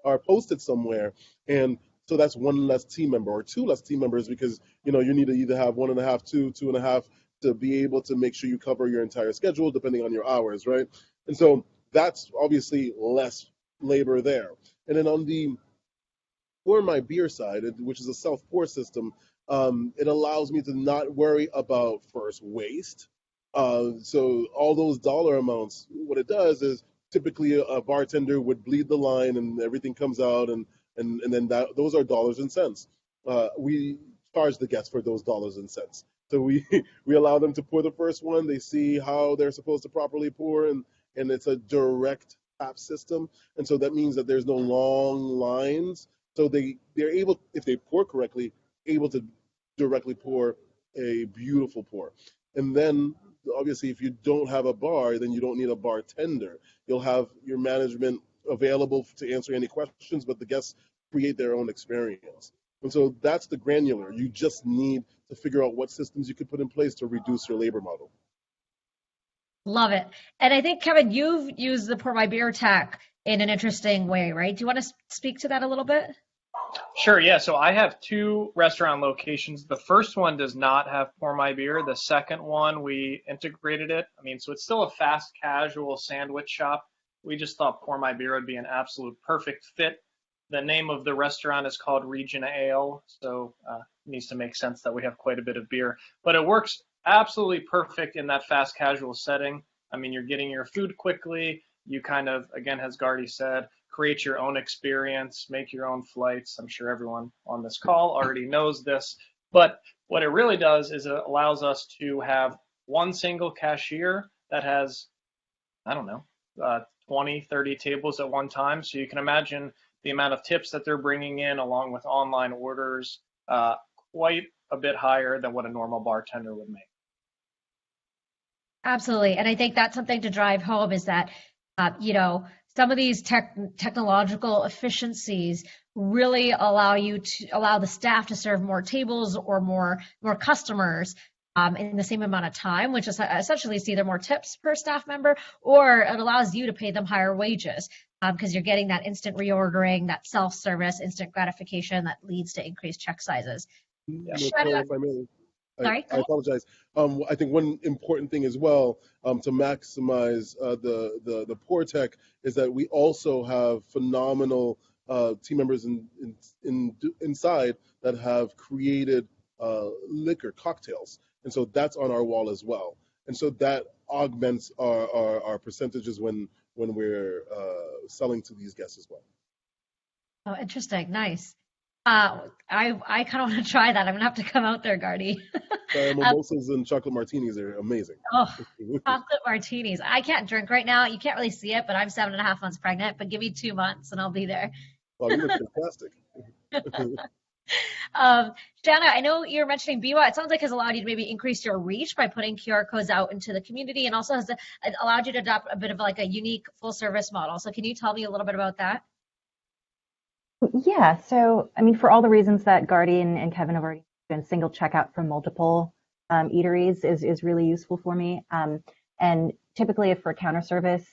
are posted somewhere, and so that's one less team member or two less team members because you need to either have 1.5, 2, 2.5 to be able to make sure you cover your entire schedule depending on your hours, right? And so that's obviously less labor there. And then on the PourMyBeer side, which is a self-pour system, it allows me to not worry about first waste. So all those dollar amounts, what it does is typically a bartender would bleed the line and everything comes out, and then those are dollars and cents. We charge the guests for those dollars and cents. So we we allow them to pour the first one. They see how they're supposed to properly pour, and it's a direct tap system, and so that means that there's no long lines. So they're able, if they pour correctly, able to directly pour a beautiful pour. And then obviously if you don't have a bar, then you don't need a bartender. You'll have your management available to answer any questions, but the guests create their own experience. And so that's the granular. You just need to figure out what systems you could put in place to reduce your labor model. Love it. And I think, Kevin, you've used the PourMyBeer tech in an interesting way, right? Do you want to speak to that a little bit? Sure, yeah. So I have 2 restaurant locations. The first one does not have PourMyBeer. The second one, we integrated it. I mean, so it's still a fast casual sandwich shop. We just thought PourMyBeer would be an absolute perfect fit. The name of the restaurant is called RegionAle, so it needs to make sense that we have quite a bit of beer. But it works absolutely perfect in that fast casual setting. I mean, you're getting your food quickly. You kind of, again, as Gardy said, create your own experience, make your own flights. I'm sure everyone on this call already knows this. But what it really does is it allows us to have one single cashier that has, I don't know, 20, 30 tables at one time. So you can imagine the amount of tips that they're bringing in along with online orders, quite a bit higher than what a normal bartender would make. Absolutely. And I think that's something to drive home is that, some of these technological efficiencies really allow the staff to serve more tables or more customers in the same amount of time, which is essentially either more tips per staff member, or it allows you to pay them higher wages because you're getting that instant reordering, that self-service, instant gratification that leads to increased check sizes. Yeah, Nicole, if I may. Sorry, I apologize. I think one important thing as well to maximize the pour tech is that we also have phenomenal team members inside that have created liquor cocktails, and so that's on our wall as well. And so that augments our percentages when we're selling to these guests as well. Oh, interesting. Nice. I kind of want to try that. I'm gonna have to come out there, Gardy. Mimosas and chocolate martinis are amazing. Oh, chocolate martinis. I can't drink right now. You can't really see it, but I'm 7.5 months pregnant. But give me 2 months and I'll be there. Wow, you look fantastic. Shana, I know you're mentioning Bbot. It sounds like has allowed you to maybe increase your reach by putting QR codes out into the community, and also has allowed you to adopt a bit of like a unique full service model. So can you tell me a little bit about that? Yeah, so I mean, for all the reasons that Gardy and Kevin have already been, single checkout from multiple eateries is really useful for me. And typically, if for a counter service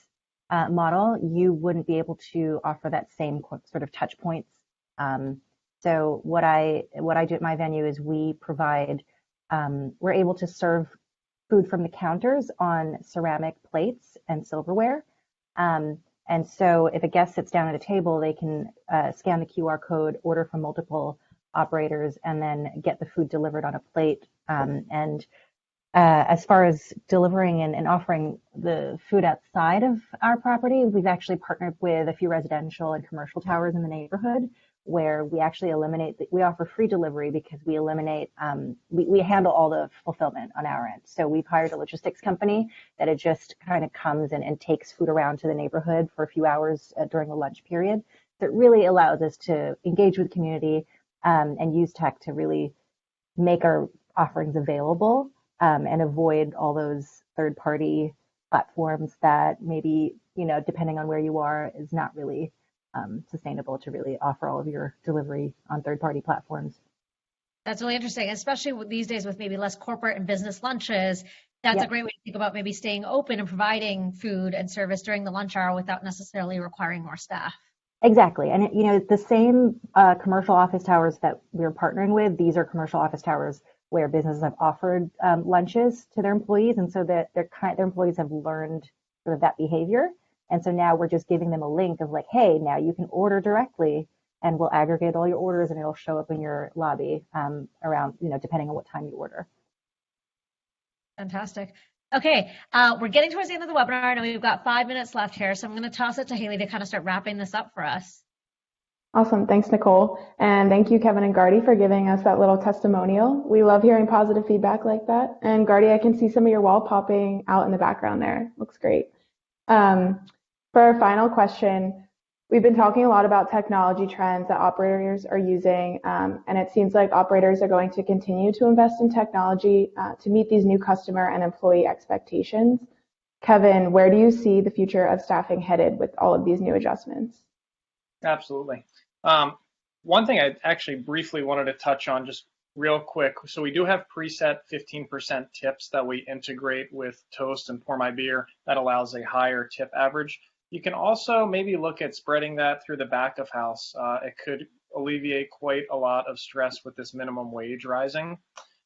model, you wouldn't be able to offer that same sort of touch points. So what I do at my venue is we provide, we're able to serve food from the counters on ceramic plates and silverware. And so if a guest sits down at a table, they can scan the QR code, order from multiple operators, and then get the food delivered on a plate. As far as delivering and offering the food outside of our property, we've actually partnered with a few residential and commercial towers in the neighborhood where we actually we offer free delivery because we eliminate, we handle all the fulfillment on our end. So we've hired a logistics company that it just kind of comes and takes food around to the neighborhood for a few hours during the lunch period. So it really allows us to engage with the community and use tech to really make our offerings available and avoid all those third-party platforms that maybe, depending on where you are, is not really sustainable to really offer all of your delivery on third-party platforms. That's really interesting, especially these days with maybe less corporate and business lunches. That's a great way to think about maybe staying open and providing food and service during the lunch hour without necessarily requiring more staff. Exactly. And, the same commercial office towers that we're partnering with, these are commercial office towers where businesses have offered lunches to their employees, and so that their employees have learned sort of that behavior. And so now we're just giving them a link of like, hey, now you can order directly, and we'll aggregate all your orders, and it'll show up in your lobby around, depending on what time you order. Fantastic. Okay, we're getting towards the end of the webinar. I know we've got 5 minutes left here, so I'm going to toss it to Haley to kind of start wrapping this up for us. Awesome. Thanks, Nicole. And thank you, Kevin and Gardy, for giving us that little testimonial. We love hearing positive feedback like that. And Gardy, I can see some of your wall popping out in the background there. Looks great. For our final question, we've been talking a lot about technology trends that operators are using, and it seems like operators are going to continue to invest in technology to meet these new customer and employee expectations. Kevin, where do you see the future of staffing headed with all of these new adjustments? Absolutely. One thing I actually briefly wanted to touch on just real quick. So we do have preset 15% tips that we integrate with Toast and PourMyBeer that allows a higher tip average. You can also maybe look at spreading that through the back of house. It could alleviate quite a lot of stress with this minimum wage rising.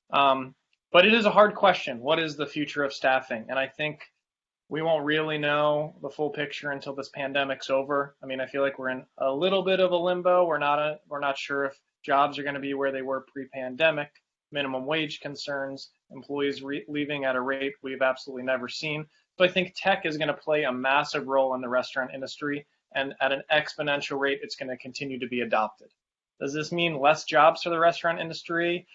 But it is a hard question. What is the future of staffing? And I think we won't really know the full picture until this pandemic's over. I mean, I feel like we're in a little bit of a limbo. We're not sure if jobs are going to be where they were pre-pandemic, minimum wage concerns, employees leaving at a rate we've absolutely never seen. So I think tech is going to play a massive role in the restaurant industry, and at an exponential rate, it's going to continue to be adopted. Does this mean less jobs for the restaurant industry?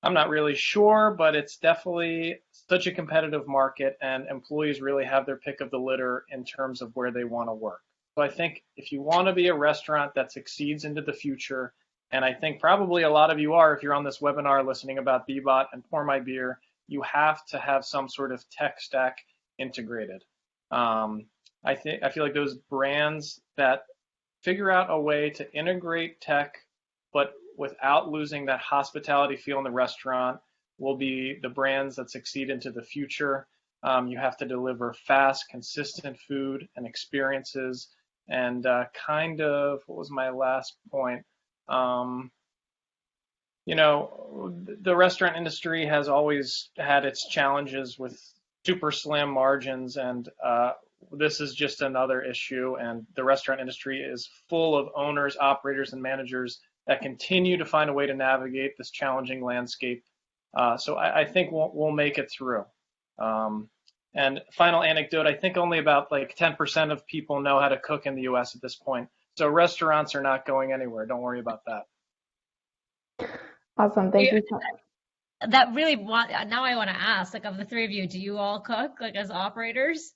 I'm not really sure, but it's definitely such a competitive market, and employees really have their pick of the litter in terms of where they want to work. So I think if you want to be a restaurant that succeeds into the future, and I think probably a lot of you are if you're on this webinar listening about Bbot and PourMyBeer, you have to have some sort of tech stack integrated. I feel like those brands that figure out a way to integrate tech, but without losing that hospitality feel in the restaurant, will be the brands that succeed into the future. You have to deliver fast, consistent food and experiences. And what was my last point? The restaurant industry has always had its challenges with super slim margins, and this is just another issue. And the restaurant industry is full of owners, operators, and managers that continue to find a way to navigate this challenging landscape. So I think we'll make it through. And final anecdote, I think only about like 10% of people know how to cook in the US at this point. So restaurants are not going anywhere. Don't worry about that. Awesome. Thank you so much. That really now I want to ask, like, of the three of you, do you all cook like as operators?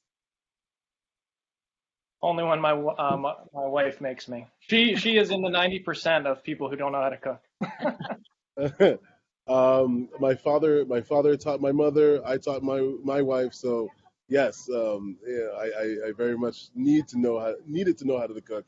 Only when my wife makes me. She is in the 90% of people who don't know how to cook. My father taught my mother. I taught my wife. So yes, I very much needed to know how to cook,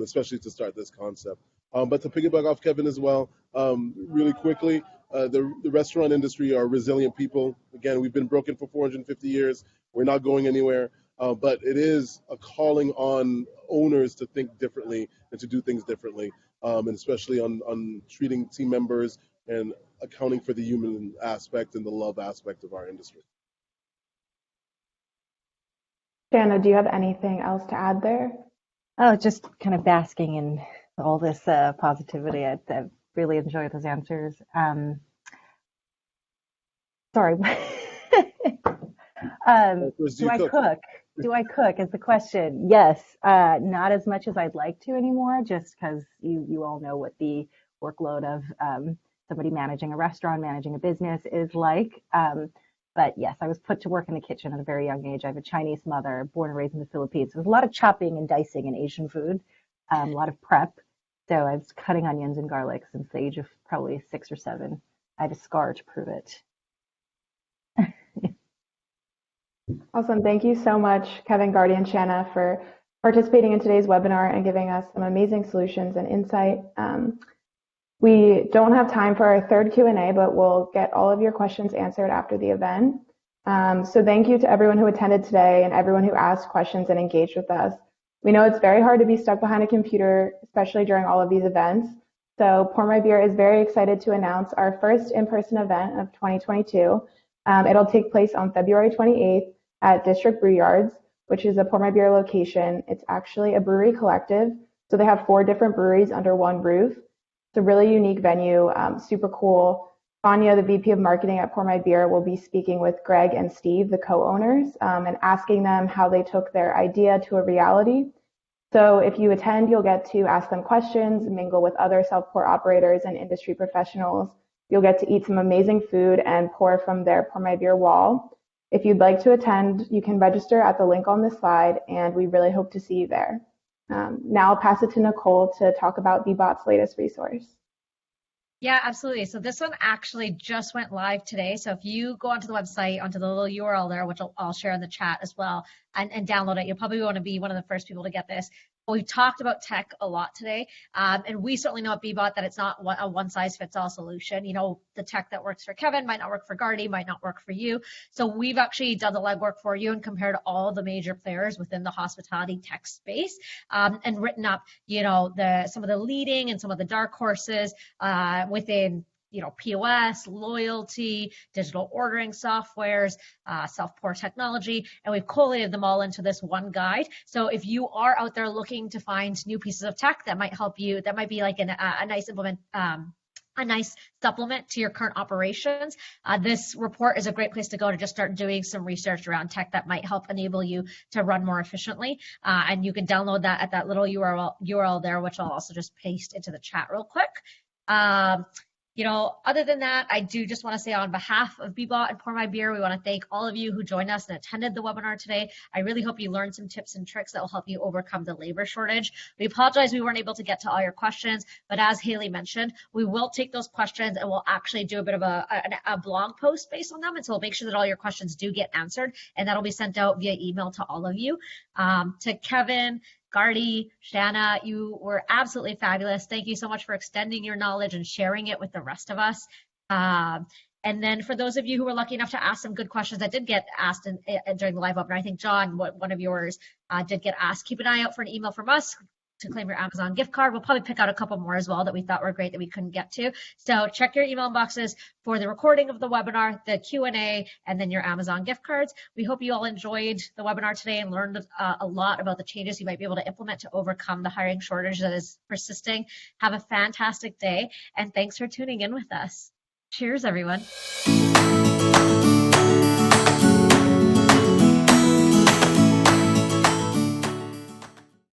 especially to start this concept. But to piggyback off Kevin as well, really quickly, the restaurant industry are resilient people. Again, we've been broken for 450 years. We're not going anywhere. But it is a calling on owners to think differently and to do things differently, and especially on treating team members and accounting for the human aspect and the love aspect of our industry. Shana, do you have anything else to add there? Oh, just kind of basking in all this positivity. I really enjoyed those answers. Sorry. Do I cook? Do I cook is the question. Yes, not as much as I'd like to anymore, just because you all know what the workload of somebody managing a restaurant, managing a business is like. But yes, I was put to work in the kitchen at a very young age. I have a Chinese mother, born and raised in the Philippines. There was a lot of chopping and dicing in Asian food, a lot of prep. So I was cutting onions and garlic since the age of probably 6 or 7. I have a scar to prove it. Awesome. Thank you so much, Kevin, Gardy, and Shana, for participating in today's webinar and giving us some amazing solutions and insight. We don't have time for our third Q&A, but we'll get all of your questions answered after the event. So thank you to everyone who attended today and everyone who asked questions and engaged with us. We know it's very hard to be stuck behind a computer, especially during all of these events. So PourMyBeer is very excited to announce our first in-person event of 2022. It'll take place on February 28th at District Brew Yards, which is a PourMyBeer location. It's actually a brewery collective. So they have 4 different breweries under one roof. It's a really unique venue, super cool. Anya, the VP of Marketing at PourMyBeer, will be speaking with Greg and Steve, the co-owners, and asking them how they took their idea to a reality. So if you attend, you'll get to ask them questions, mingle with other self-pour operators and industry professionals. You'll get to eat some amazing food and pour from their PourMyBeer wall. If you'd like to attend, you can register at the link on this slide, and we really hope to see you there. Now I'll pass it to Nicole to talk about Bbot's latest resource. Yeah, absolutely. So this one actually just went live today. So if you go onto the website, onto the little URL there, which I'll share in the chat as well, and download it, you'll probably want to be one of the first people to get this. We've talked about tech a lot today, and we certainly know at Bbot that it's not a one-size-fits-all solution. You know, the tech that works for Kevin might not work for Gardy, might not work for you. So we've actually done the legwork for you and compared all the major players within the hospitality tech space, and written up, you know, some of the leading and some of the dark horses within, you know, POS, loyalty, digital ordering softwares, self-pour technology, and we've collated them all into this one guide. So if you are out there looking to find new pieces of tech that might help you, that might be like a nice supplement to your current operations, this report is a great place to go to just start doing some research around tech that might help enable you to run more efficiently. And you can download that at that little URL there, which I'll also just paste into the chat real quick. You know, other than that, I do just want to say on behalf of Bbot and PourMyBeer, we want to thank all of you who joined us and attended the webinar today. I really hope you learned some tips and tricks that will help you overcome the labor shortage. We apologize we weren't able to get to all your questions, but as Haley mentioned, we will take those questions and we'll actually do a bit of a blog post based on them. And so we'll make sure that all your questions do get answered, and that'll be sent out via email to all of you. To Kevin, Gardy, Shana, you were absolutely fabulous. Thank you so much for extending your knowledge and sharing it with the rest of us. And then for those of you who were lucky enough to ask some good questions that did get asked during the live webinar, I think, John, one of yours did get asked. Keep an eye out for an email from us to claim your Amazon gift card. We'll probably pick out a couple more as well that we thought were great that we couldn't get to. So check your email boxes for the recording of the webinar, the Q&A, and then your Amazon gift cards. We hope you all enjoyed the webinar today and learned a lot about the changes you might be able to implement to overcome the hiring shortage that is persisting. Have a fantastic day, and thanks for tuning in with us. Cheers, everyone.